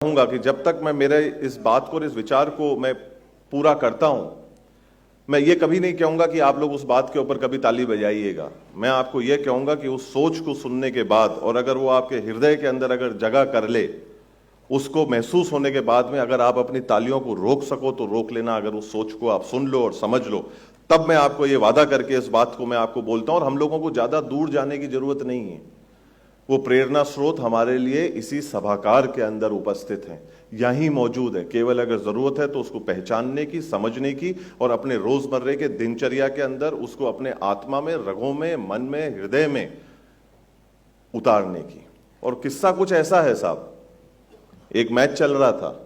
कहूंगा कि जब तक मैं मेरे इस बात को, इस विचार को मैं पूरा करता हूं, मैं ये कभी नहीं कहूंगा कि आप लोग उस बात के ऊपर कभी ताली बजाइएगा। मैं आपको ये कहूंगा कि उस सोच को सुनने के बाद, और अगर वो आपके हृदय के अंदर अगर जगह कर ले, उसको महसूस होने के बाद में अगर आप अपनी तालियों को रोक सको तो रोक लेना। अगर उस सोच को आप सुन लो और समझ लो, तब मैं आपको ये वादा करके इस बात को मैं आपको बोलता हूं। और हम लोगों को ज्यादा दूर जाने की जरूरत नहीं है। वो प्रेरणा स्रोत हमारे लिए इसी सभागार के अंदर उपस्थित हैं, यहीं मौजूद है। केवल अगर जरूरत है तो उसको पहचानने की, समझने की और अपने रोजमर्रे के दिनचर्या के अंदर उसको अपने आत्मा में, रगों में, मन में, हृदय में उतारने की। और किस्सा कुछ ऐसा है साहब, एक मैच चल रहा था,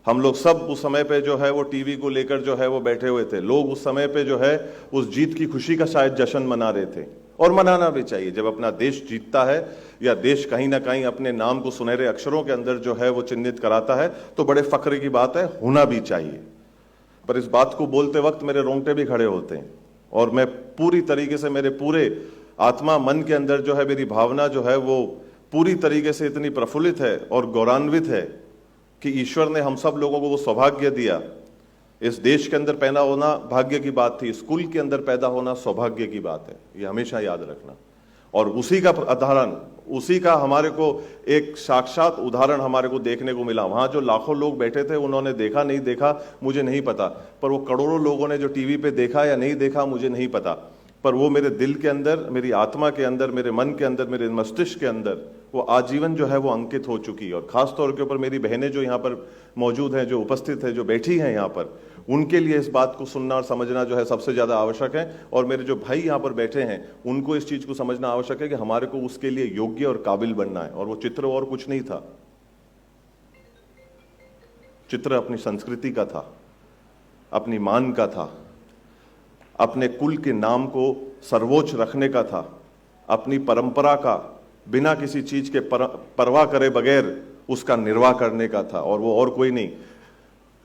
हम लोग सब उस समय पे जो है वो टीवी को लेकर जो है वो बैठे हुए थे। लोग उस समय पे जो है उस जीत की खुशी का शायद जश्न मना रहे थे, और मनाना भी चाहिए। जब अपना देश जीतता है या देश कहीं ना कहीं अपने नाम को सुनहरे अक्षरों के अंदर जो है वो चिन्हित कराता है, तो बड़े फख्र की बात है, होना भी चाहिए। पर इस बात को बोलते वक्त मेरे रोंगटे भी खड़े होते हैं, और मैं पूरी तरीके से, मेरे पूरे आत्मा मन के अंदर जो है मेरी भावना जो है वो पूरी तरीके से इतनी प्रफुल्लित है और गौरवान्वित है कि ईश्वर ने हम सब लोगों को वो सौभाग्य दिया। इस देश के अंदर पैदा होना भाग्य की बात थी, स्कूल के अंदर पैदा होना सौभाग्य की बात है, ये हमेशा याद रखना। और उसी का उदाहरण, उसी का हमारे को एक साक्षात उदाहरण हमारे को देखने को मिला। वहां जो लाखों लोग बैठे थे, उन्होंने देखा नहीं देखा मुझे नहीं पता, पर वो करोड़ों लोगों ने जो टीवी पे देखा या नहीं देखा मुझे नहीं पता, पर वो मेरे दिल के अंदर, मेरी आत्मा के अंदर, मेरे मन के अंदर, मेरे मस्तिष्क के अंदर वो आजीवन जो है वो अंकित हो चुकी है। और खास तौर के ऊपर मेरी बहनें जो यहाँ पर मौजूद हैं, जो उपस्थित है, जो बैठी हैं यहाँ पर, उनके लिए इस बात को सुनना और समझना जो है सबसे ज्यादा आवश्यक है। और मेरे जो भाई यहाँ पर बैठे हैं, उनको इस चीज को समझना आवश्यक है कि हमारे को उसके लिए योग्य और काबिल बनना है। और वो चित्र और कुछ नहीं था, चित्र अपनी संस्कृति का था, अपनी मान का था, अपने कुल के नाम को सर्वोच्च रखने का था, अपनी परंपरा का बिना किसी चीज के परवाह करे बगैर उसका निर्वाह करने का था। और वो और कोई नहीं,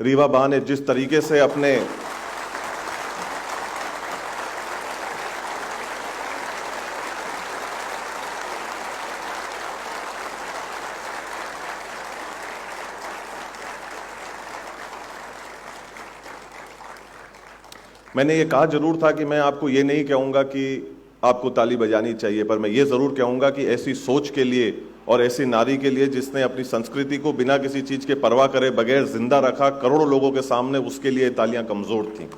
रीवा बा ने जिस तरीके से अपने मैंने ये कहा जरूर था कि मैं आपको ये नहीं कहूंगा कि आपको ताली बजानी चाहिए, पर मैं ये जरूर कहूंगा कि ऐसी सोच के लिए और ऐसी नारी के लिए जिसने अपनी संस्कृति को बिना किसी चीज के परवाह करे बगैर जिंदा रखा करोड़ों लोगों के सामने, उसके लिए तालियां कमजोर थीं।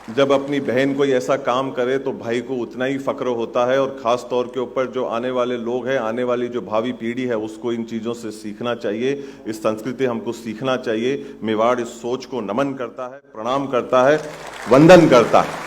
जब अपनी बहन कोई ऐसा काम करे तो भाई को उतना ही फक्र होता है। और खास तौर के ऊपर जो आने वाले लोग हैं, आने वाली जो भावी पीढ़ी है, उसको इन चीजों से सीखना चाहिए। इस संस्कृति हमको सीखना चाहिए। मेवाड़ इस सोच को नमन करता है, प्रणाम करता है, वंदन करता है।